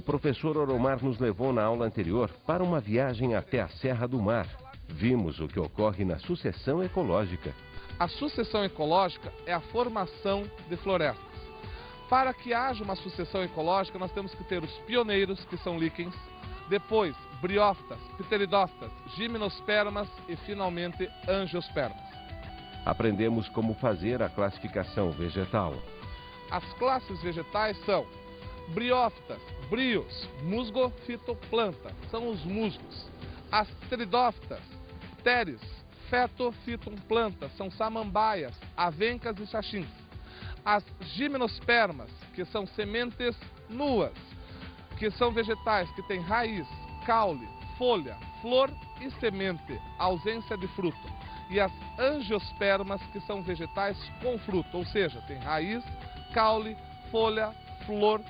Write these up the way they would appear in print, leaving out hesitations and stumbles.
professor Oromar nos levou na aula anterior para uma viagem até a Serra do Mar. Vimos o que ocorre na sucessão ecológica. A sucessão ecológica é a formação de florestas. Para que haja uma sucessão ecológica, nós temos que ter os pioneiros, que são líquens, depois briófitas, pteridófitas, gimnospermas e, finalmente, angiospermas. Aprendemos como fazer a classificação vegetal. As classes vegetais são briófitas, brios, musgo, fitoplanta, são os musgos. As pteridófitas, pteris, feto, fitum, planta, são samambaias, avencas e xaxins. As gimnospermas, que são sementes nuas, que são vegetais que têm raiz, caule, folha, flor e semente, ausência de fruto. E as angiospermas, que são vegetais com fruto, ou seja, tem raiz, caule, folha, flor,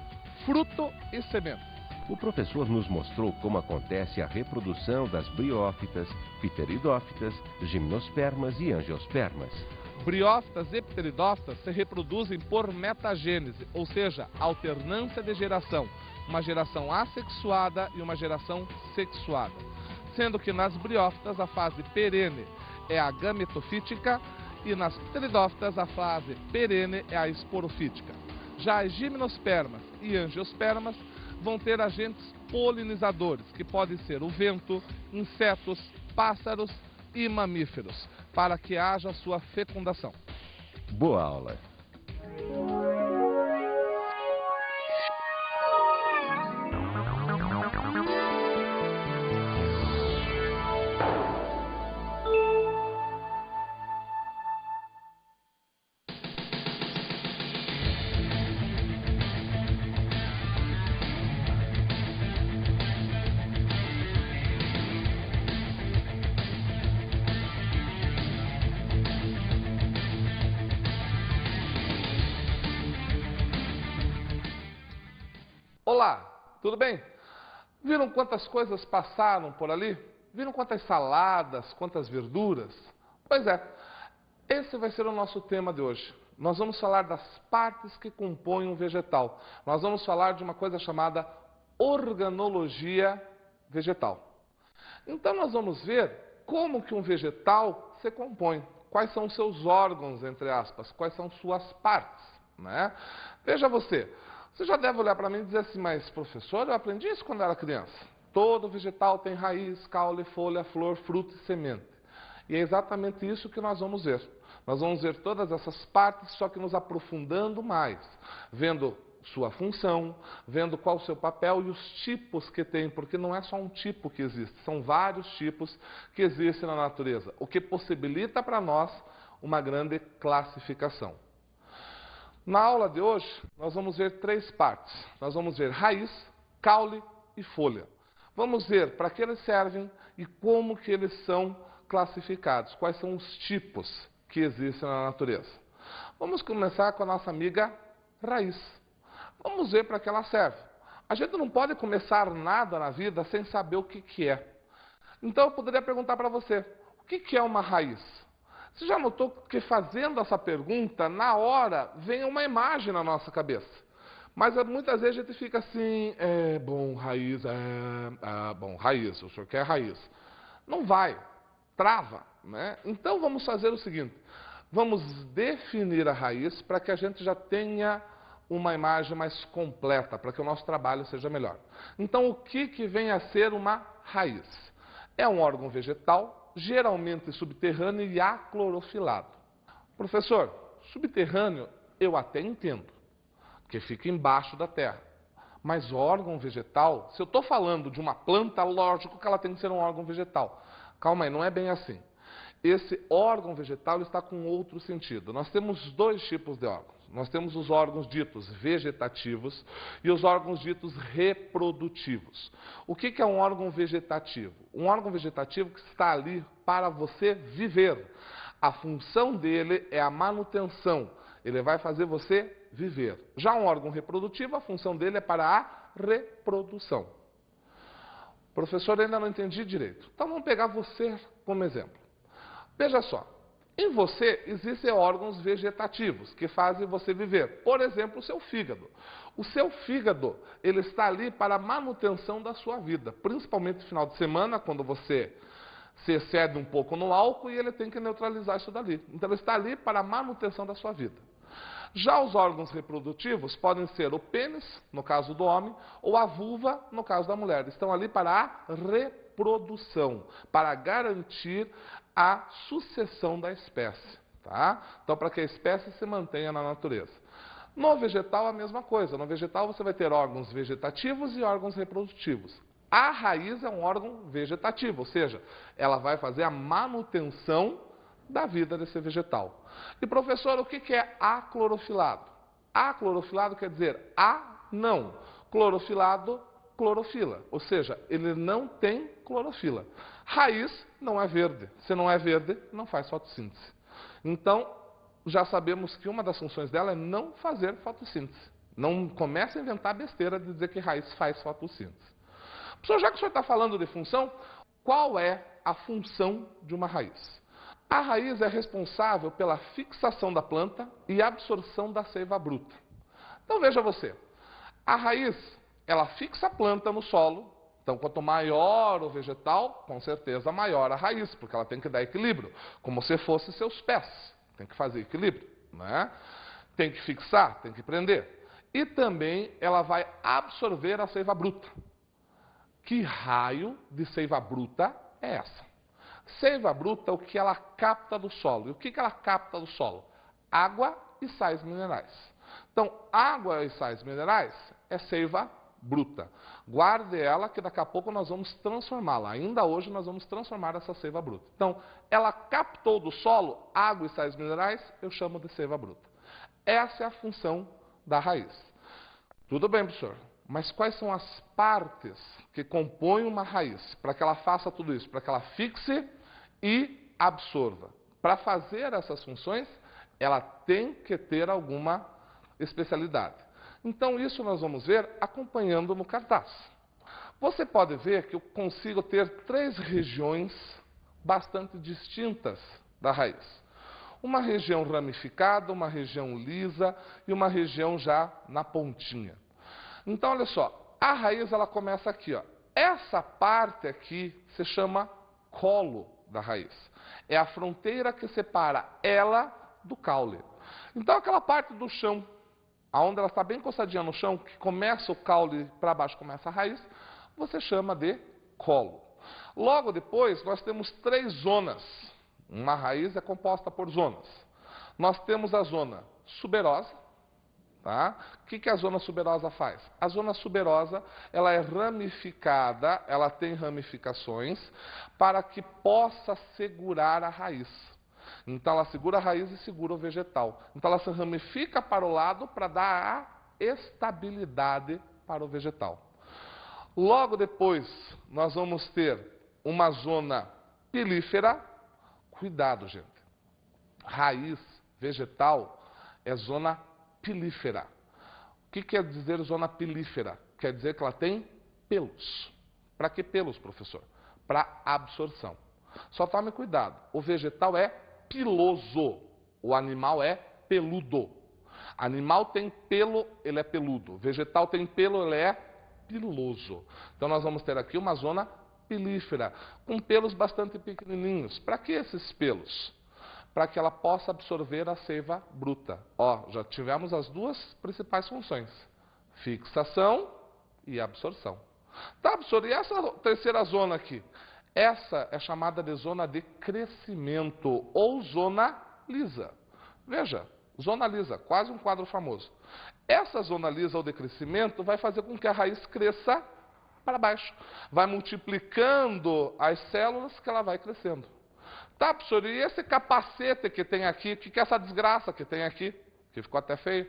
fruto e semente. O professor nos mostrou como acontece a reprodução das briófitas, pteridófitas, gimnospermas e angiospermas. Briófitas e pteridófitas se reproduzem por metagênese, ou seja, alternância de geração, uma geração assexuada e uma geração sexuada. Sendo que nas briófitas a fase perene é a gametofítica e nas pteridófitas a fase perene é a esporofítica. Já as gimnospermas e angiospermas vão ter agentes polinizadores, que podem ser o vento, insetos, pássaros e mamíferos, para que haja sua fecundação. Boa aula! Olá, tudo bem? Viram quantas coisas passaram por ali? Viram quantas saladas, quantas verduras? Pois é, esse vai ser o nosso tema de hoje. Nós vamos falar das partes que compõem um vegetal. Nós vamos falar de uma coisa chamada organologia vegetal. Então nós vamos ver como que um vegetal se compõe. Quais são os seus órgãos, entre aspas, quais são suas partes, né? Veja você já deve olhar para mim e dizer assim, mas professor, eu aprendi isso quando era criança. Todo vegetal tem raiz, caule, folha, flor, fruto e semente. E é exatamente isso que nós vamos ver. Nós vamos ver todas essas partes, só que nos aprofundando mais, vendo sua função, vendo qual o seu papel e os tipos que tem, porque não é só um tipo que existe, são vários tipos que existem na natureza, o que possibilita para nós uma grande classificação. Na aula de hoje, nós vamos ver três partes. Nós vamos ver raiz, caule e folha. Vamos ver para que eles servem e como que eles são classificados, quais são os tipos que existem na natureza. Vamos começar com a nossa amiga raiz. Vamos ver para que ela serve. A gente não pode começar nada na vida sem saber o que é. Então eu poderia perguntar para você, o que é uma raiz? Você já notou que fazendo essa pergunta, na hora, vem uma imagem na nossa cabeça. Mas muitas vezes a gente fica assim, raiz, o senhor quer raiz. Não vai, trava, né? Então vamos fazer o seguinte, vamos definir a raiz para que a gente já tenha uma imagem mais completa, para que o nosso trabalho seja melhor. Então o que vem a ser uma raiz? É um órgão vegetal, geralmente subterrâneo e aclorofilado. Professor, subterrâneo eu até entendo, porque fica embaixo da terra. Mas órgão vegetal, se eu estou falando de uma planta, lógico que ela tem que ser um órgão vegetal. Calma aí, não é bem assim. Esse órgão vegetal está com outro sentido. Nós temos dois tipos de órgãos. Nós temos os órgãos ditos vegetativos e os órgãos ditos reprodutivos. O que é um órgão vegetativo? Um órgão vegetativo que está ali para você viver. A função dele é a manutenção. Ele vai fazer você viver. Já um órgão reprodutivo, a função dele é para a reprodução. Professor, ainda não entendi direito. Então vamos pegar você como exemplo. Veja só, Em você existem órgãos vegetativos que fazem você viver. Por exemplo, o seu fígado. O seu fígado, ele está ali para a manutenção da sua vida, principalmente no final de semana, quando você se excede um pouco no álcool e ele tem que neutralizar isso dali. Então ele está ali para a manutenção da sua vida. Já os órgãos reprodutivos podem ser o pênis, no caso do homem, ou a vulva, no caso da mulher. Estão ali para a reprodução, para garantir a sucessão da espécie. Tá? Então, para que a espécie se mantenha na natureza. No vegetal, a mesma coisa. No vegetal, você vai ter órgãos vegetativos e órgãos reprodutivos. A raiz é um órgão vegetativo, ou seja, ela vai fazer a manutenção da vida desse vegetal. E, professor, o que é aclorofilado? Aclorofilado quer dizer não. Clorofilado, clorofila. Ou seja, ele não tem clorofila. Raiz não é verde. Se não é verde, não faz fotossíntese. Então, já sabemos que uma das funções dela é não fazer fotossíntese. Não comece a inventar besteira de dizer que raiz faz fotossíntese. Professor, já que o senhor está falando de função, qual é a função de uma raiz? A raiz é responsável pela fixação da planta e absorção da seiva bruta. Então veja você, a raiz, ela fixa a planta no solo. Então, quanto maior o vegetal, com certeza maior a raiz, porque ela tem que dar equilíbrio, como se fossem seus pés. Tem que fazer equilíbrio, né? Tem que fixar, tem que prender. E também ela vai absorver a seiva bruta. Que raio de seiva bruta é essa? Seiva bruta é o que ela capta do solo. E o que ela capta do solo? Água e sais minerais. Então, água e sais minerais é seiva bruta. Guarde ela que daqui a pouco nós vamos transformá-la. Ainda hoje nós vamos transformar essa seiva bruta. Então, ela captou do solo água e sais minerais, eu chamo de seiva bruta. Essa é a função da raiz. Tudo bem, professor. Mas quais são as partes que compõem uma raiz para que ela faça tudo isso? Para que ela fixe e absorva. Para fazer essas funções, ela tem que ter alguma especialidade. Então, isso nós vamos ver acompanhando no cartaz. Você pode ver que eu consigo ter 3 regiões bastante distintas da raiz. Uma região ramificada, uma região lisa e uma região já na pontinha. Então, olha só, a raiz ela começa aqui, ó. Essa parte aqui se chama colo da raiz. É a fronteira que separa ela do caule. Então, aquela parte do chão, onde ela está bem encostadinha no chão, que começa o caule para baixo, começa a raiz, você chama de colo. Logo depois, nós temos 3 zonas. Uma raiz é composta por zonas. Nós temos a zona suberosa. Tá? O que a zona suberosa faz? A zona suberosa ela é ramificada, ela tem ramificações para que possa segurar a raiz. Então ela segura a raiz e segura o vegetal. Então ela se ramifica para o lado para dar a estabilidade para o vegetal. Logo depois nós vamos ter uma zona pilífera. Cuidado, gente. Raiz vegetal é zona pilífera. O que quer dizer zona pilífera? Quer dizer que ela tem pelos. Para que pelos, professor? Para absorção. Só tome cuidado. O vegetal é piloso. O animal é peludo. Animal tem pelo, ele é peludo. Vegetal tem pelo, ele é piloso. Então nós vamos ter aqui uma zona pilífera, com pelos bastante pequenininhos. Para que esses pelos? Para que ela possa absorver a seiva bruta. Ó, já tivemos as 2 principais funções: fixação e absorção. Tá, professor, e essa terceira zona aqui? Essa é chamada de zona de crescimento ou zona lisa. Veja, zona lisa, quase um quadro famoso. Essa zona lisa ou de crescimento vai fazer com que a raiz cresça para baixo. Vai multiplicando as células que ela vai crescendo. Tá, professor, e esse capacete que tem aqui, o que é essa desgraça que tem aqui? Que ficou até feio.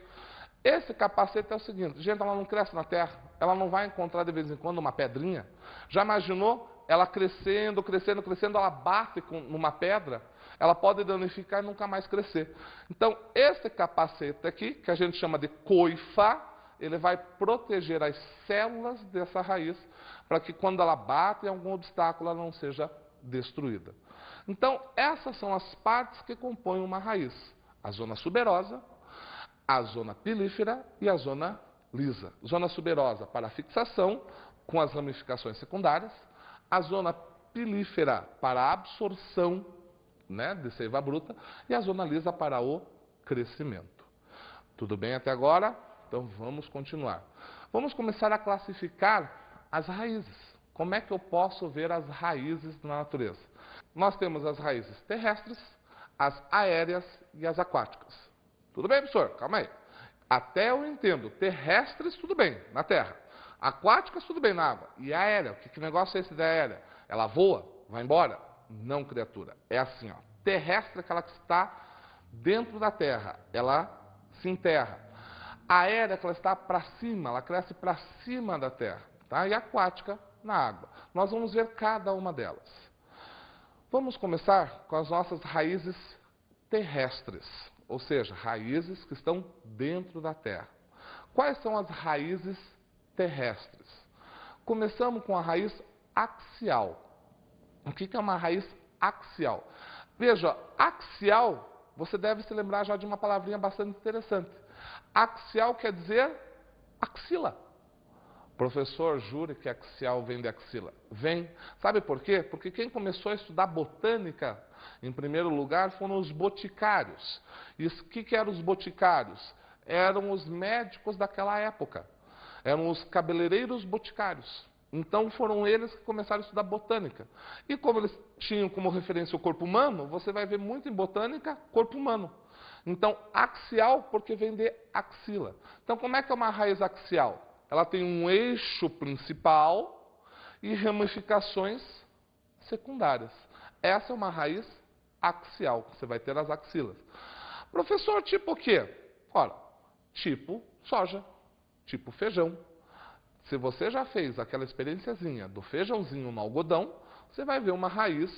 Esse capacete é o seguinte, gente, ela não cresce na terra, ela não vai encontrar de vez em quando uma pedrinha. Já imaginou ela crescendo, crescendo, crescendo, ela bate numa pedra, ela pode danificar e nunca mais crescer. Então, esse capacete aqui, que a gente chama de coifa, ele vai proteger as células dessa raiz, para que quando ela bate em algum obstáculo, ela não seja destruída. Então, essas são as partes que compõem uma raiz. A zona suberosa, a zona pilífera e a zona lisa. Zona suberosa para a fixação, com as ramificações secundárias. A zona pilífera para a absorção, né, de seiva bruta. E a zona lisa para o crescimento. Tudo bem até agora? Então, vamos continuar. Vamos começar a classificar as raízes. Como é que eu posso ver as raízes na natureza? Nós temos as raízes terrestres, as aéreas e as aquáticas. Tudo bem, professor? Calma aí. Até eu entendo. Terrestres, tudo bem, na terra. Aquáticas, tudo bem, na água. E aérea? Que negócio é esse da aérea? Ela voa? Vai embora? Não, criatura. É assim, ó. Terrestre é aquela que está dentro da terra. Ela se enterra. A aérea é que ela está para cima, ela cresce para cima da terra. Tá? E a aquática, na água. Nós vamos ver cada uma delas. Vamos começar com as nossas raízes terrestres, ou seja, raízes que estão dentro da terra. Quais são as raízes terrestres? Começamos com a raiz axial. O que é uma raiz axial? Veja, axial, você deve se lembrar já de uma palavrinha bastante interessante. Axial quer dizer axila. Professor, jure que axial vem de axila. Vem. Sabe por quê? Porque quem começou a estudar botânica, em primeiro lugar, foram os boticários. E o que eram os boticários? Eram os médicos daquela época. Eram os cabeleireiros boticários. Então foram eles que começaram a estudar botânica. E como eles tinham como referência o corpo humano, você vai ver muito em botânica corpo humano. Então, axial porque vem de axila. Então, como é que é uma raiz axial? Ela tem um eixo principal e ramificações secundárias. Essa é uma raiz axial. Você vai ter as axilas. Professor, tipo o quê? Ora, tipo soja, tipo feijão. Se você já fez aquela experienciazinha do feijãozinho no algodão, você vai ver uma raiz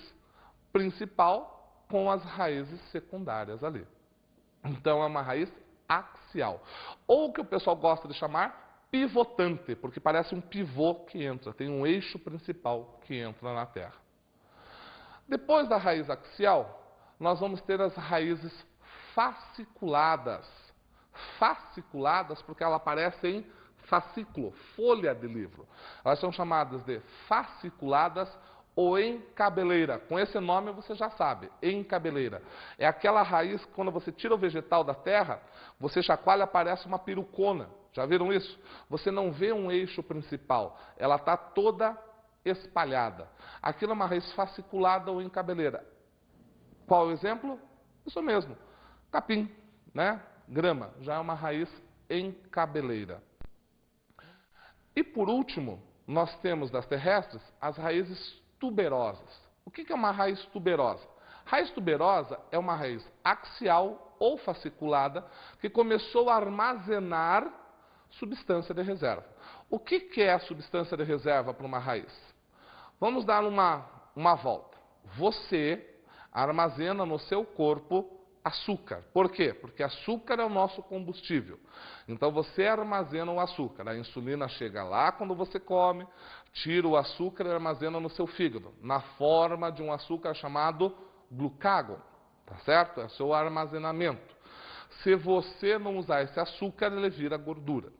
principal com as raízes secundárias ali. Então, é uma raiz axial. Ou o que o pessoal gosta de chamar pivotante, porque parece um pivô que entra, tem um eixo principal que entra na terra. Depois da raiz axial, nós vamos ter as raízes fasciculadas. Fasciculadas porque ela aparece em fascículo, folha de livro. Elas são chamadas de fasciculadas ou encabeleira. Com esse nome você já sabe, encabeleira. É aquela raiz que quando você tira o vegetal da terra, você chacoalha, aparece uma perucona. Já viram isso? Você não vê um eixo principal, ela está toda espalhada. Aquilo é uma raiz fasciculada ou encabeleira. Qual o exemplo? Isso mesmo, capim, né? Grama, já é uma raiz encabeleira. E por último, nós temos das terrestres as raízes tuberosas. O que é uma raiz tuberosa? Raiz tuberosa é uma raiz axial ou fasciculada que começou a armazenar substância de reserva. O que é a substância de reserva para uma raiz? Vamos dar uma volta. Você armazena no seu corpo açúcar. Por quê? Porque açúcar é o nosso combustível. Então você armazena o açúcar. A insulina chega lá quando você come, tira o açúcar e armazena no seu fígado, na forma de um açúcar chamado glucágon. Tá certo? É o seu armazenamento. Se você não usar esse açúcar, ele vira gordura.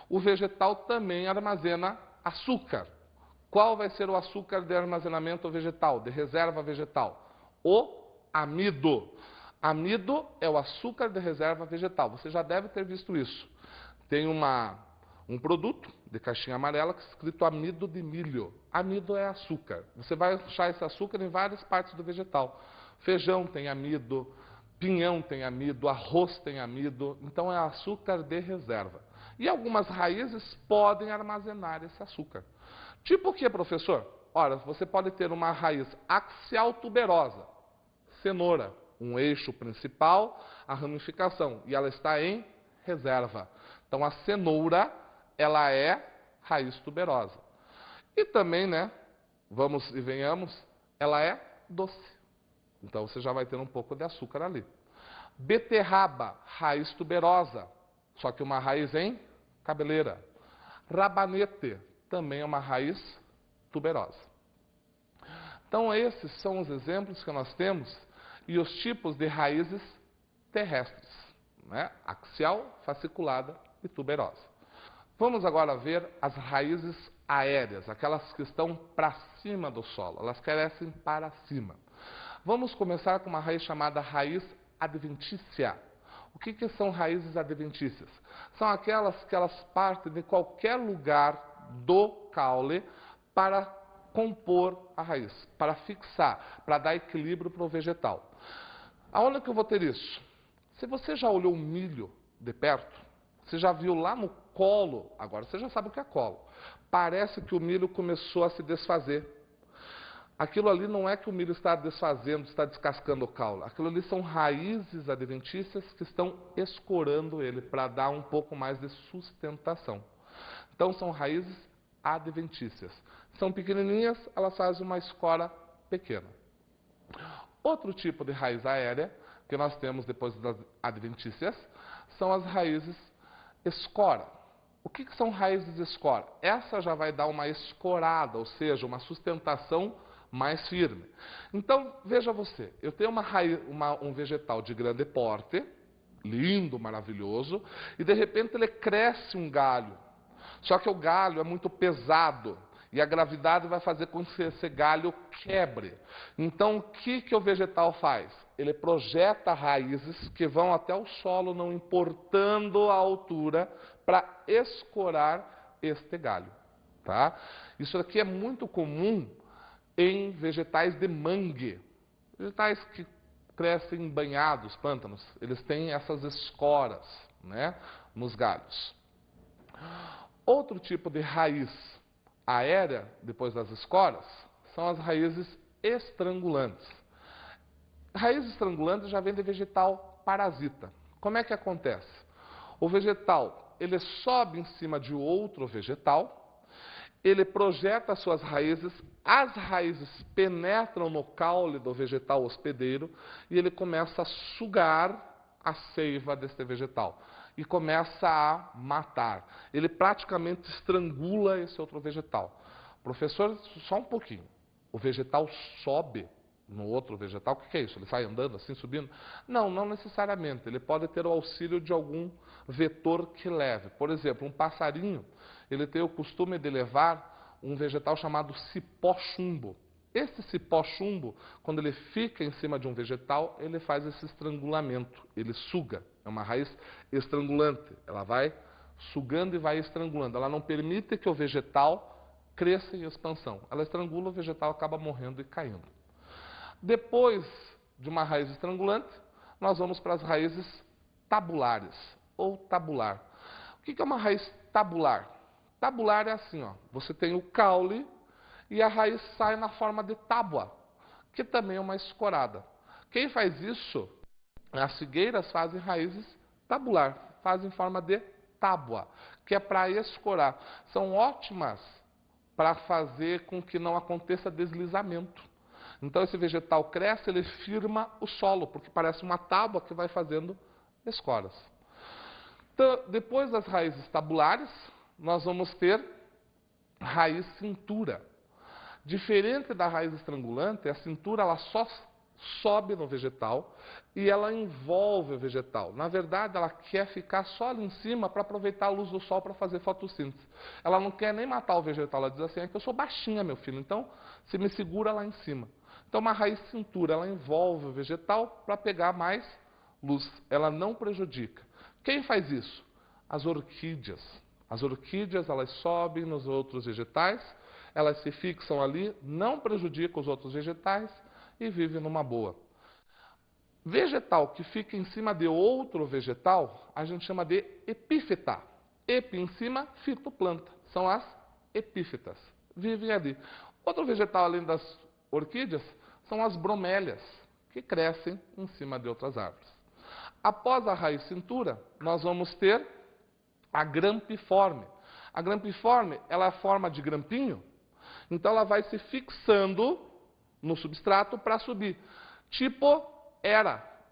O vegetal também armazena açúcar. Qual vai ser o açúcar de armazenamento vegetal, de reserva vegetal? O amido. Amido é o açúcar de reserva vegetal. Você já deve ter visto isso. Tem um produto de caixinha amarela que é escrito amido de milho. Amido é açúcar. Você vai achar esse açúcar em várias partes do vegetal. Feijão tem amido, pinhão tem amido, arroz tem amido. Então é açúcar de reserva. E algumas raízes podem armazenar esse açúcar. Tipo o que, professor? Ora, você pode ter uma raiz axial tuberosa, cenoura, um eixo principal, a ramificação, e ela está em reserva. Então a cenoura, ela é raiz tuberosa. E também, né, vamos e venhamos, ela é doce. Então você já vai ter um pouco de açúcar ali. Beterraba, raiz tuberosa, só que uma raiz em cabeleira. Rabanete, também é uma raiz tuberosa. Então, esses são os exemplos que nós temos e os tipos de raízes terrestres, né? Axial, fasciculada e tuberosa. Vamos agora ver as raízes aéreas, aquelas que estão para cima do solo, elas crescem para cima. Vamos começar com uma raiz chamada raiz adventícia. O que são raízes adventícias? São aquelas que elas partem de qualquer lugar do caule para compor a raiz, para fixar, para dar equilíbrio para o vegetal. Aonde que eu vou ter isso? Se você já olhou um milho de perto, você já viu lá no colo, agora você já sabe o que é colo. Parece que o milho começou a se desfazer. Aquilo ali não é que o milho está desfazendo, está descascando o caule. Aquilo ali são raízes adventícias que estão escorando ele para dar um pouco mais de sustentação. Então são raízes adventícias. São pequenininhas, elas fazem uma escora pequena. Outro tipo de raiz aérea que nós temos depois das adventícias são as raízes escora. O que são raízes escora? Essa já vai dar uma escorada, ou seja, uma sustentação mais firme. Então, veja você, eu tenho um vegetal de grande porte, lindo, maravilhoso, e de repente ele cresce um galho. Só que o galho é muito pesado e a gravidade vai fazer com que esse galho quebre. Então, o que o vegetal faz? Ele projeta raízes que vão até o solo, não importando a altura, para escorar este galho. Tá? Isso aqui é muito comum em vegetais de mangue. Vegetais que crescem em banhados, pântanos, eles têm essas escoras, né, nos galhos. Outro tipo de raiz aérea, depois das escoras, são as raízes estrangulantes. Raízes estrangulantes já vem de vegetal parasita. Como é que acontece? O vegetal, ele sobe em cima de outro vegetal, ele projeta as suas raízes, as raízes penetram no caule do vegetal hospedeiro e ele começa a sugar a seiva deste vegetal e começa a matar. Ele praticamente estrangula esse outro vegetal. Professor, só um pouquinho. O vegetal sobe no outro vegetal, o que é isso? Ele sai andando assim, subindo? Não, não necessariamente. Ele pode ter o auxílio de algum vetor que leve. Por exemplo, um passarinho, ele tem o costume de levar um vegetal chamado cipó-chumbo. Esse cipó-chumbo, quando ele fica em cima de um vegetal, ele faz esse estrangulamento, ele suga. É uma raiz estrangulante. Ela vai sugando e vai estrangulando. Ela não permite que o vegetal cresça em expansão. Ela estrangula, o vegetal acaba morrendo e caindo. Depois de uma raiz estrangulante, nós vamos para as raízes tabulares, ou tabular. O que é uma raiz tabular? Tabular é assim, ó, você tem o caule e a raiz sai na forma de tábua, que também é uma escorada. Quem faz isso, as figueiras fazem raízes tabular, fazem forma de tábua, que é para escorar. São ótimas para fazer com que não aconteça deslizamento. Então esse vegetal cresce, ele firma o solo, porque parece uma tábua que vai fazendo escoras. Então, depois das raízes tabulares, nós vamos ter raiz cintura. Diferente da raiz estrangulante, a cintura ela só sobe no vegetal e ela envolve o vegetal. Na verdade, ela quer ficar só ali em cima para aproveitar a luz do sol para fazer fotossíntese. Ela não quer nem matar o vegetal, ela diz assim, é que eu sou baixinha, meu filho, então você me segura lá em cima. Então, uma raiz cintura, ela envolve o vegetal para pegar mais luz. Ela não prejudica. Quem faz isso? As orquídeas. As orquídeas, elas sobem nos outros vegetais, elas se fixam ali, não prejudicam os outros vegetais e vivem numa boa. Vegetal que fica em cima de outro vegetal, a gente chama de epífita. Epi em cima, fitoplanta. São as epífitas. Vivem ali. Outro vegetal, além das orquídeas, são as bromélias, que crescem em cima de outras árvores. Após a raiz cintura, nós vamos ter a grampiforme. A grampiforme, ela é a forma de grampinho, então ela vai se fixando no substrato para subir. Tipo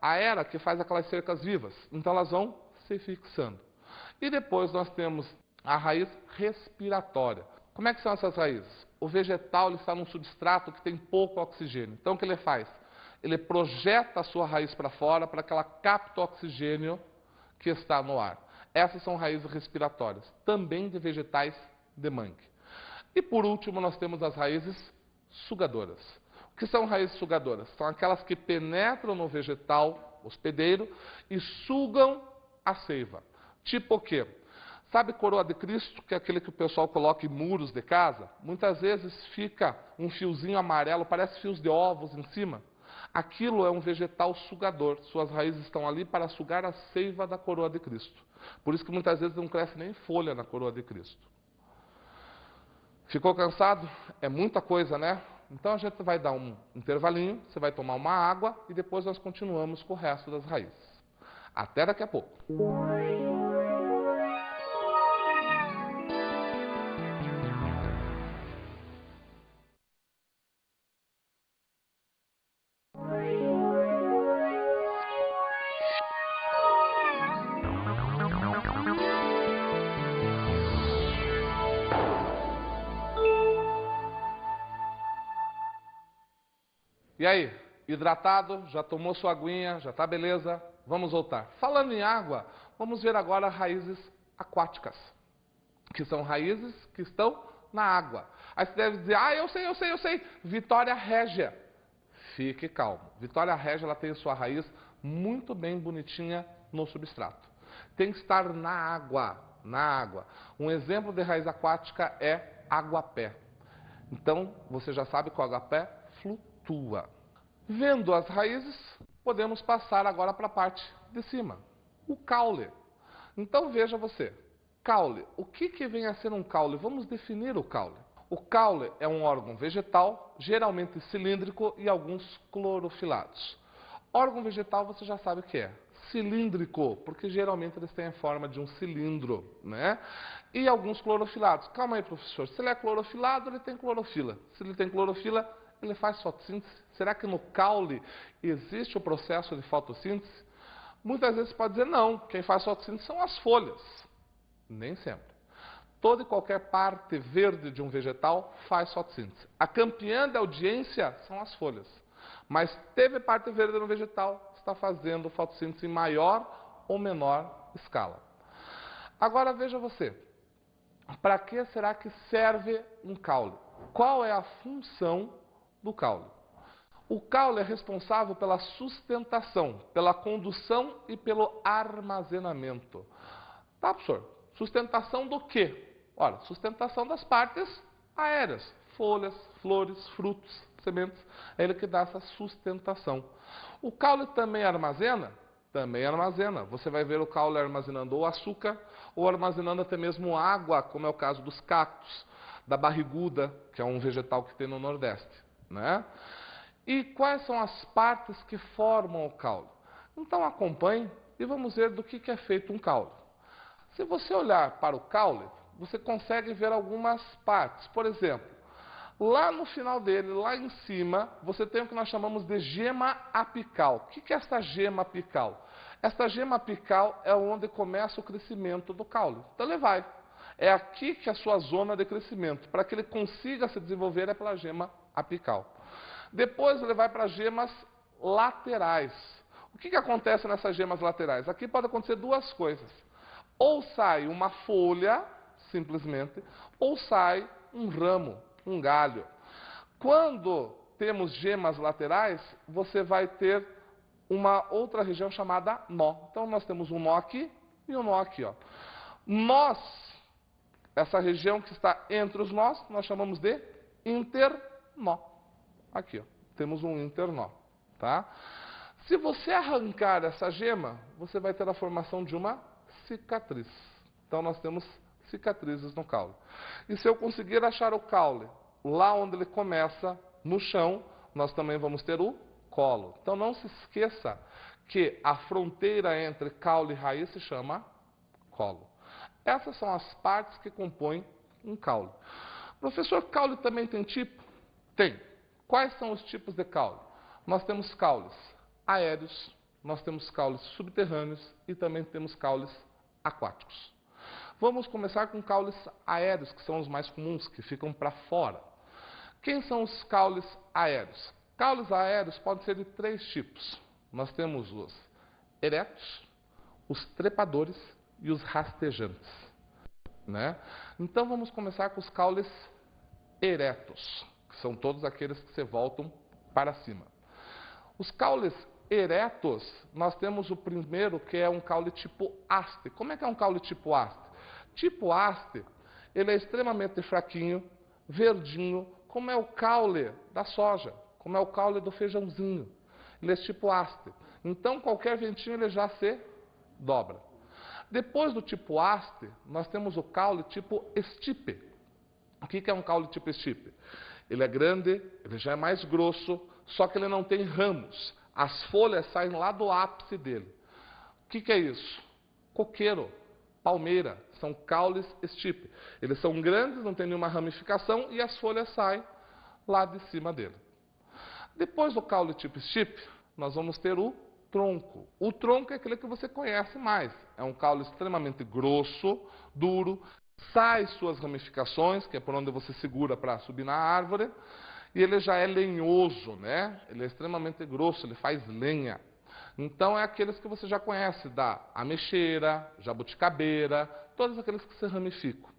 a era que faz aquelas cercas vivas. Então elas vão se fixando. E depois nós temos a raiz respiratória. Como é que são essas raízes? O vegetal ele está num substrato que tem pouco oxigênio. Então, o que ele faz? Ele projeta a sua raiz para fora para que ela capte o oxigênio que está no ar. Essas são raízes respiratórias, também de vegetais de mangue. E por último, nós temos as raízes sugadoras. O que são raízes sugadoras? São aquelas que penetram no vegetal hospedeiro e sugam a seiva. Tipo o quê? Sabe coroa de Cristo, que é aquele que o pessoal coloca em muros de casa? Muitas vezes fica um fiozinho amarelo, parece fios de ovos em cima. Aquilo é um vegetal sugador. Suas raízes estão ali para sugar a seiva da coroa de Cristo. Por isso que muitas vezes não cresce nem folha na coroa de Cristo. Ficou cansado? É muita coisa, né? Então a gente vai dar um intervalinho, você vai tomar uma água e depois nós continuamos com o resto das raízes. Até daqui a pouco. E aí, hidratado? Já tomou sua aguinha? Já está beleza? Vamos voltar. Falando em água, vamos ver agora raízes aquáticas, que são raízes que estão na água. Aí você deve dizer, eu sei, Vitória Régia. Fique calmo. Vitória Régia ela tem sua raiz muito bem bonitinha no substrato. Tem que estar na água, na água. Um exemplo de raiz aquática é aguapé. Então, você já sabe que o aguapé flutua. Vendo as raízes, podemos passar agora para a parte de cima, o caule. Então veja você, caule. O que vem a ser um caule? Vamos definir o caule. O caule é um órgão vegetal, geralmente cilíndrico e alguns clorofilados. Órgão vegetal você já sabe o que é. Cilíndrico, porque geralmente eles têm a forma de um cilindro, né? E alguns clorofilados. Calma aí, professor. Se ele é clorofilado, ele tem clorofila. Se ele tem clorofila, ele faz fotossíntese. Será que no caule existe o processo de fotossíntese? Muitas vezes pode dizer não, quem faz fotossíntese são as folhas. Nem sempre. Toda e qualquer parte verde de um vegetal faz fotossíntese. A campeã da audiência são as folhas. Mas teve parte verde no vegetal, está fazendo fotossíntese em maior ou menor escala. Agora veja você, para que será que serve um caule? Qual é a função do caule? O caule é responsável pela sustentação, pela condução e pelo armazenamento. Tá, professor? Sustentação do quê? Olha, sustentação das partes aéreas, folhas, flores, frutos, sementes, é ele que dá essa sustentação. O caule também armazena? Também armazena. Você vai ver o caule armazenando ou açúcar, ou armazenando até mesmo água, como é o caso dos cactos, da barriguda, que é um vegetal que tem no Nordeste, né? E quais são as partes que formam o caule? Então acompanhe e vamos ver do que é feito um caule. Se você olhar para o caule, você consegue ver algumas partes. Por exemplo, lá no final dele, lá em cima, você tem o que nós chamamos de gema apical. O que é essa gema apical? Essa gema apical é onde começa o crescimento do caule. Então ele vai. É aqui que é a sua zona de crescimento. Para que ele consiga se desenvolver é pela gema apical. Depois ele vai para as gemas laterais. O que acontece nessas gemas laterais? Aqui pode acontecer duas coisas. Ou sai uma folha, simplesmente, ou sai um ramo, um galho. Quando temos gemas laterais, você vai ter uma outra região chamada nó. Então nós temos um nó aqui e um nó aqui, ó. Nós, essa região que está entre os nós, nós chamamos de internó. Aqui, ó, temos um internó, tá? Se você arrancar essa gema, você vai ter a formação de uma cicatriz. Então nós temos cicatrizes no caule. E se eu conseguir achar o caule lá onde ele começa, no chão, nós também vamos ter o colo. Então não se esqueça que a fronteira entre caule e raiz se chama colo. Essas são as partes que compõem um caule. Professor, caule também tem tipo? Tem. Quais são os tipos de caule? Nós temos caules aéreos, nós temos caules subterrâneos e também temos caules aquáticos. Vamos começar com caules aéreos, que são os mais comuns, que ficam para fora. Quem são os caules aéreos? Caules aéreos podem ser de 3 tipos. Nós temos os eretos, os trepadores e os rastejantes, né? Então vamos começar com os caules eretos, que são todos aqueles que se voltam para cima. Os caules eretos, nós temos o primeiro, que é um caule tipo haste. Como é que é um caule tipo haste? Tipo haste, ele é extremamente fraquinho, verdinho, como é o caule da soja, como é o caule do feijãozinho. Ele é tipo haste. Então, qualquer ventinho ele já se dobra. Depois do tipo haste, nós temos o caule tipo estipe. O que é um caule tipo estipe? Ele é grande, ele já é mais grosso, só que ele não tem ramos. As folhas saem lá do ápice dele. O que é isso? Coqueiro, palmeira, são caules estipe. Eles são grandes, não tem nenhuma ramificação e as folhas saem lá de cima dele. Depois do caule tipo estipe, nós vamos ter o tronco. O tronco é aquele que você conhece mais. É um caule extremamente grosso, duro, sai suas ramificações, que é por onde você segura para subir na árvore, e ele já é lenhoso, né? Ele é extremamente grosso, ele faz lenha. Então é aqueles que você já conhece, da ameixeira, jabuticabeira, todos aqueles que se ramificam.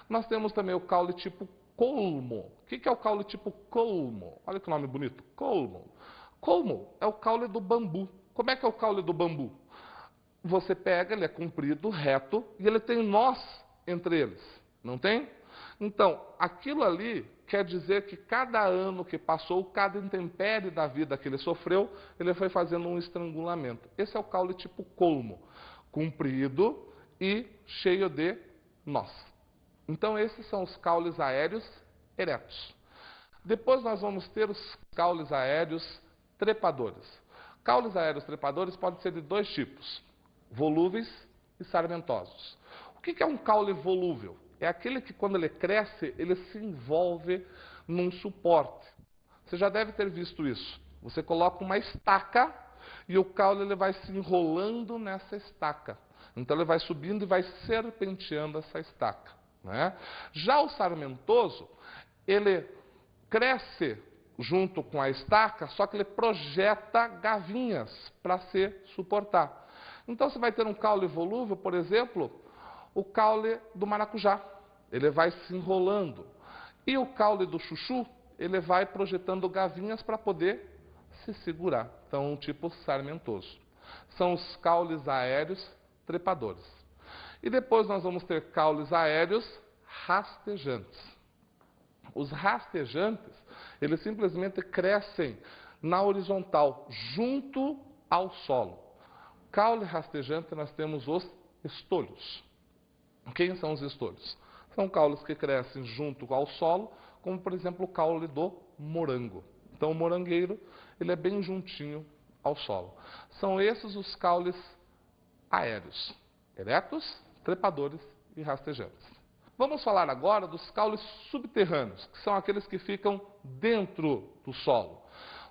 Nós temos também o caule tipo colmo. O que é o caule tipo colmo? Olha que nome bonito, colmo. Colmo é o caule do bambu. Como é que é o caule do bambu? Você pega, ele é comprido, reto, e ele tem nós entre eles, não tem? Então, aquilo ali quer dizer que cada ano que passou, cada intempérie da vida que ele sofreu, ele foi fazendo um estrangulamento. Esse é o caule tipo colmo, comprido e cheio de nós. Então, esses são os caules aéreos eretos. Depois nós vamos ter os caules aéreos trepadores. Caules aéreos trepadores podem ser de 2 tipos, volúveis e sarmentosos. O que é um caule volúvel? É aquele que, quando ele cresce, ele se envolve num suporte. Você já deve ter visto isso. Você coloca uma estaca e o caule ele vai se enrolando nessa estaca. Então ele vai subindo e vai serpenteando essa estaca, né? Já o sarmentoso, ele cresce junto com a estaca, só que ele projeta gavinhas para se suportar. Então você vai ter um caule volúvel, por exemplo, o caule do maracujá, ele vai se enrolando. E o caule do chuchu, ele vai projetando gavinhas para poder se segurar. Então, um tipo sarmentoso. São os caules aéreos trepadores. E depois nós vamos ter caules aéreos rastejantes. Os rastejantes, eles simplesmente crescem na horizontal, junto ao solo. Caule rastejante, nós temos os estolhos. Quem são os estolhos? São caules que crescem junto ao solo, como por exemplo o caule do morango. Então o morangueiro, ele é bem juntinho ao solo. São esses os caules aéreos, eretos, trepadores e rastejantes. Vamos falar agora dos caules subterrâneos, que são aqueles que ficam dentro do solo.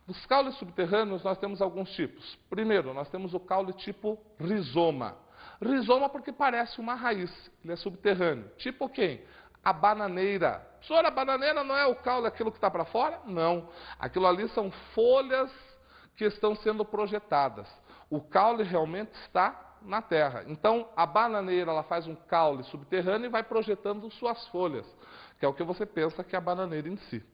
Dos caules subterrâneos nós temos alguns tipos. Primeiro, nós temos o caule tipo rizoma. Rizoma porque parece uma raiz, ele é subterrâneo. Tipo quem? A bananeira. Professor, a bananeira não é o caule, aquilo que está para fora? Não. Aquilo ali são folhas que estão sendo projetadas. O caule realmente está na terra. Então, a bananeira ela faz um caule subterrâneo e vai projetando suas folhas, que é o que você pensa que é a bananeira em si.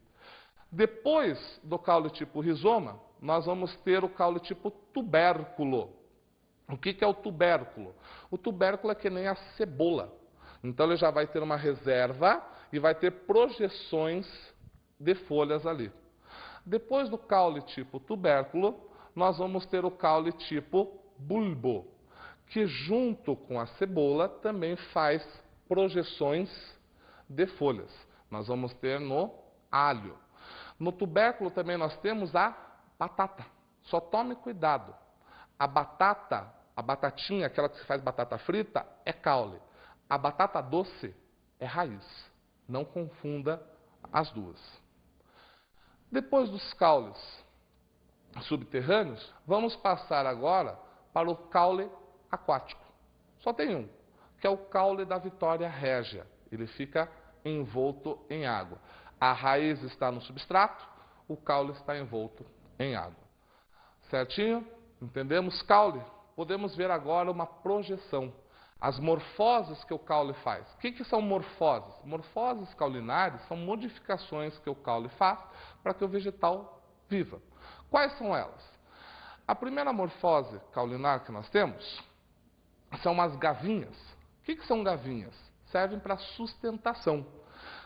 Depois do caule tipo rizoma, nós vamos ter o caule tipo tubérculo. O que é o tubérculo? O tubérculo é que nem a cebola. Então ele já vai ter uma reserva e vai ter projeções de folhas ali. Depois do caule tipo tubérculo, nós vamos ter o caule tipo bulbo, que junto com a cebola também faz projeções de folhas. Nós vamos ter no alho. No tubérculo também nós temos a batata. Só tome cuidado. A batata, a batatinha, aquela que se faz batata frita, é caule. A batata doce é raiz. Não confunda as duas. Depois dos caules subterrâneos, vamos passar agora para o caule aquático. Só tem um, que é o caule da Vitória régia. Ele fica envolto em água. A raiz está no substrato, o caule está envolto em água. Certinho? Entendemos? Caule. Podemos ver agora uma projeção. As morfoses que o caule faz. O que são morfoses? Morfoses caulinares são modificações que o caule faz para que o vegetal viva. Quais são elas? A primeira morfose caulinar que nós temos são as gavinhas. O que são gavinhas? Servem para sustentação.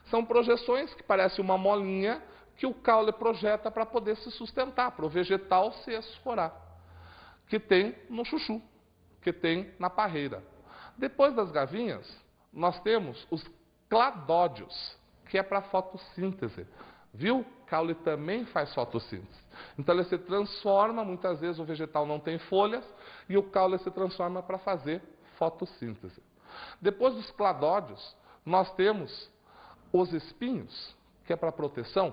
São projeções que parecem uma molinha que o caule projeta para poder se sustentar, para o vegetal se escorar. Que tem no chuchu, que tem na parreira. Depois das gavinhas, nós temos os cladódios, que é para fotossíntese. Viu? Caule também faz fotossíntese. Então ele se transforma, muitas vezes o vegetal não tem folhas, e o caule se transforma para fazer fotossíntese. Depois dos cladódios, nós temos os espinhos, que é para proteção.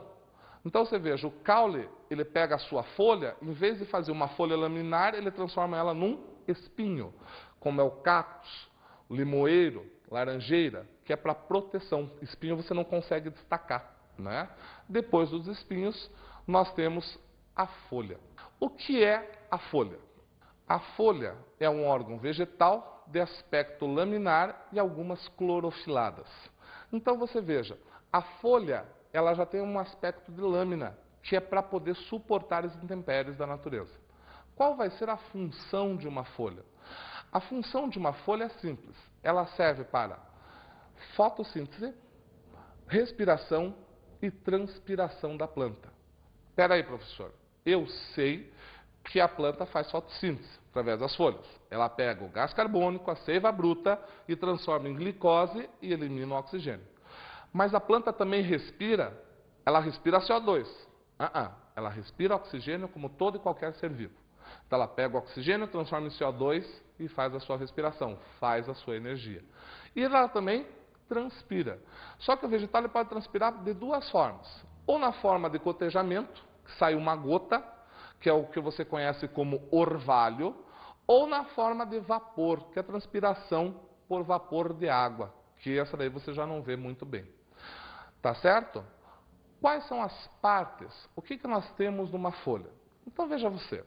Então você veja, o caule, ele pega a sua folha, em vez de fazer uma folha laminar, ele transforma ela num espinho, como é o cactus, o limoeiro, laranjeira, que é para proteção. Espinho você não consegue destacar, né? Depois dos espinhos, nós temos a folha. O que é a folha? A folha é um órgão vegetal de aspecto laminar e algumas clorofiladas. Então você veja, a folha ela já tem um aspecto de lâmina, que é para poder suportar as intempéries da natureza. Qual vai ser a função de uma folha? A função de uma folha é simples. Ela serve para fotossíntese, respiração e transpiração da planta. Espera aí, professor. Eu sei que a planta faz fotossíntese através das folhas. Ela pega o gás carbônico, a seiva bruta e transforma em glicose e elimina o oxigênio. Mas a planta também respira, ela respira CO2. Ela respira oxigênio como todo e qualquer ser vivo. Então ela pega o oxigênio, transforma em CO2 e faz a sua respiração, faz a sua energia. E ela também transpira. Só que o vegetal ele pode transpirar de duas formas. Ou na forma de gotejamento, que sai uma gota, que é o que você conhece como orvalho, ou na forma de vapor, que é a transpiração por vapor de água, que essa daí você já não vê muito bem. Tá certo? Quais são as partes? O que nós temos numa folha? Então veja você.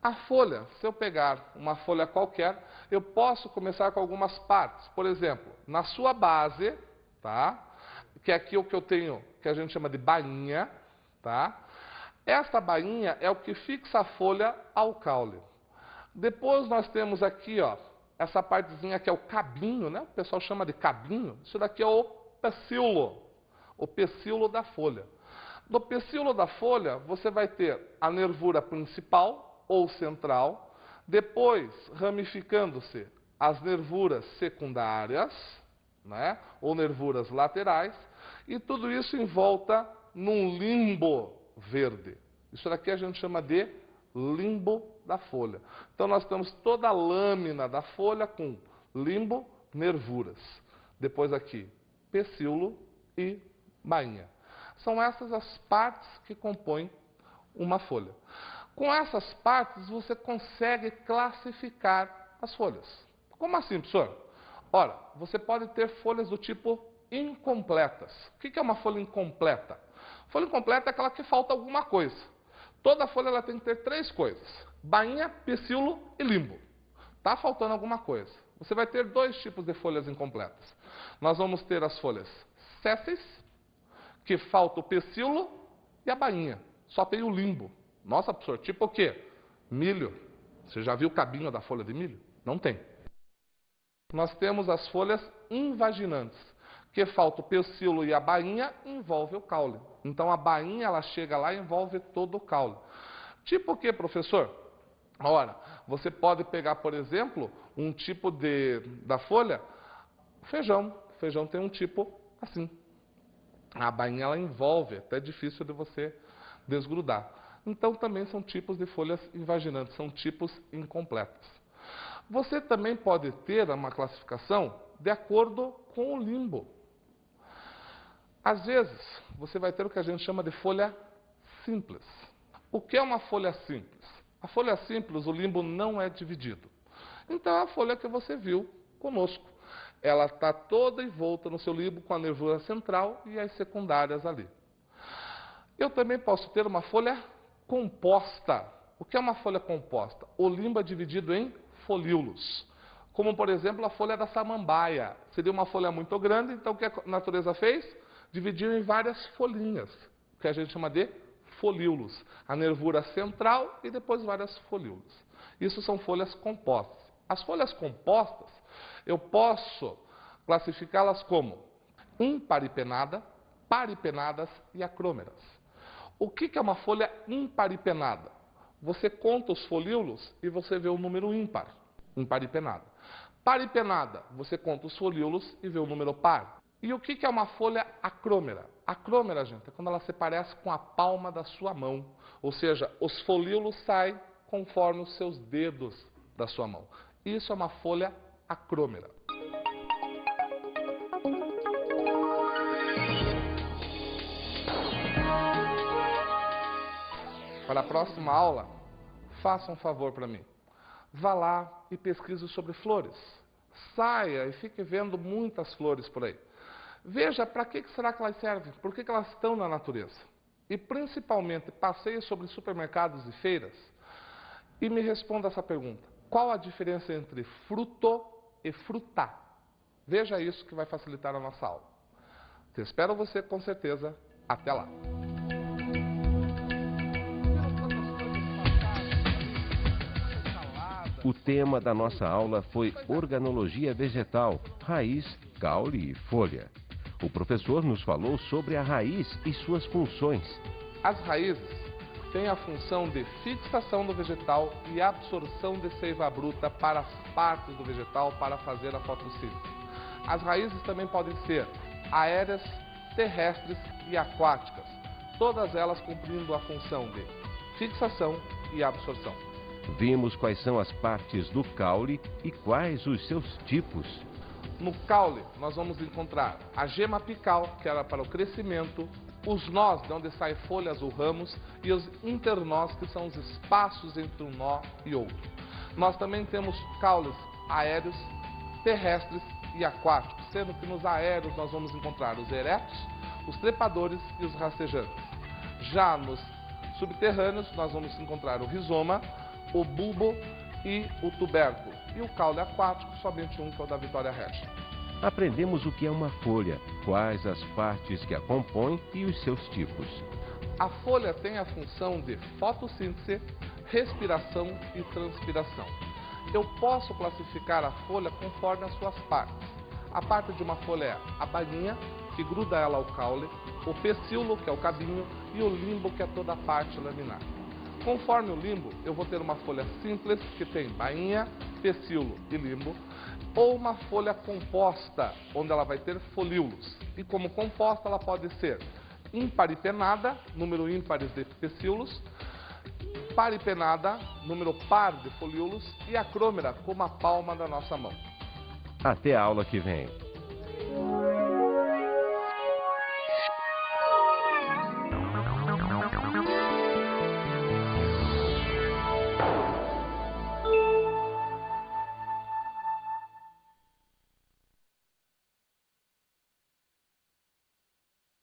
A folha, se eu pegar uma folha qualquer, eu posso começar com algumas partes. Por exemplo, na sua base, tá? Que é aqui o que eu tenho, que a gente chama de bainha, tá? Esta bainha é o que fixa a folha ao caule. Depois nós temos aqui, ó, essa partezinha que é o cabinho, né? O pessoal chama de cabinho. Isso daqui é o pecíolo da folha. Do pecíolo da folha, você vai ter a nervura principal ou central, depois ramificando-se as nervuras secundárias, né? Ou nervuras laterais, e tudo isso em volta num limbo verde. Isso daqui a gente chama de limbo da folha. Então nós temos toda a lâmina da folha com limbo, nervuras. Depois aqui, pecíolo e bainha. São essas as partes que compõem uma folha. Com essas partes você consegue classificar as folhas. Como assim, professor? Ora, você pode ter folhas do tipo incompletas. O que é uma folha incompleta? Folha incompleta é aquela que falta alguma coisa. Toda folha ela tem que ter três coisas: bainha, pecíolo e limbo. Está faltando alguma coisa. Você vai ter dois tipos de folhas incompletas. Nós vamos ter as folhas sésseis, que falta o pecíolo e a bainha. Só tem o limbo. Nossa, professor, tipo o quê? Milho. Você já viu o cabinho da folha de milho? Não tem. Nós temos as folhas invaginantes, que falta o pecíolo e a bainha, envolve o caule. Então a bainha ela chega lá e envolve todo o caule. Tipo o quê, professor? Ora, você pode pegar, por exemplo, um tipo da folha, feijão. O feijão tem um tipo assim. A bainha ela envolve, até é difícil de você desgrudar. Então também são tipos de folhas invaginantes, são tipos incompletas. Você também pode ter uma classificação de acordo com o limbo. Às vezes, você vai ter o que a gente chama de folha simples. O que é uma folha simples? A folha simples, o limbo não é dividido. Então é a folha que você viu conosco. Ela está toda envolta no seu limbo com a nervura central e as secundárias ali. Eu também posso ter uma folha composta. O que é uma folha composta? O limbo é dividido em folíolos. Como, por exemplo, a folha da samambaia. Seria uma folha muito grande, então o que a natureza fez? Dividiu em várias folhinhas, que a gente chama de folíolos. A nervura central e depois várias folíolos. Isso são folhas compostas. As folhas compostas, eu posso classificá-las como imparipenada, paripenadas e acrômeras. O que é uma folha imparipenada? Você conta os folíolos e você vê o número ímpar, imparipenada. Paripenada, você conta os folíolos e vê o número par. E o que é uma folha acrômera? Acrômera, gente, é quando ela se parece com a palma da sua mão. Ou seja, os folíolos saem conforme os seus dedos da sua mão. Isso é uma folha acrômera. Para a próxima aula, faça um favor para mim. Vá lá e pesquise sobre flores. Saia e fique vendo muitas flores por aí. Veja para que será que elas servem, por que elas estão na natureza. E principalmente, passeie sobre supermercados e feiras e me responda essa pergunta. Qual a diferença entre fruto e fruta? Veja isso que vai facilitar a nossa aula. Eu espero você com certeza. Até lá. O tema da nossa aula foi organologia vegetal, raiz, caule e folha. O professor nos falou sobre a raiz e suas funções. As raízes têm a função de fixação do vegetal e absorção de seiva bruta para as partes do vegetal para fazer a fotossíntese. As raízes também podem ser aéreas, terrestres e aquáticas, todas elas cumprindo a função de fixação e absorção. Vimos quais são as partes do caule e quais os seus tipos. No caule, nós vamos encontrar a gema apical, que era para o crescimento, os nós, de onde saem folhas ou ramos, e os internós, que são os espaços entre um nó e outro. Nós também temos caules aéreos, terrestres e aquáticos, sendo que nos aéreos nós vamos encontrar os eretos, os trepadores e os rastejantes. Já nos subterrâneos, nós vamos encontrar o rizoma, o bulbo e o tubérculo. E o caule aquático, somente um, que é o da Vitória Regia. Aprendemos o que é uma folha, quais as partes que a compõem e os seus tipos. A folha tem a função de fotossíntese, respiração e transpiração. Eu posso classificar a folha conforme as suas partes. A parte de uma folha é a bainha, que gruda ela ao caule, o pecíolo, que é o cabinho, e o limbo, que é toda a parte laminar. Conforme o limbo, eu vou ter uma folha simples, que tem bainha, pecíolo e limbo, ou uma folha composta, onde ela vai ter folíolos. E como composta, ela pode ser imparipenada, número ímpares de pecíolos, paripenada, número par de folíolos, e acrômera, como a palma da nossa mão. Até a aula que vem.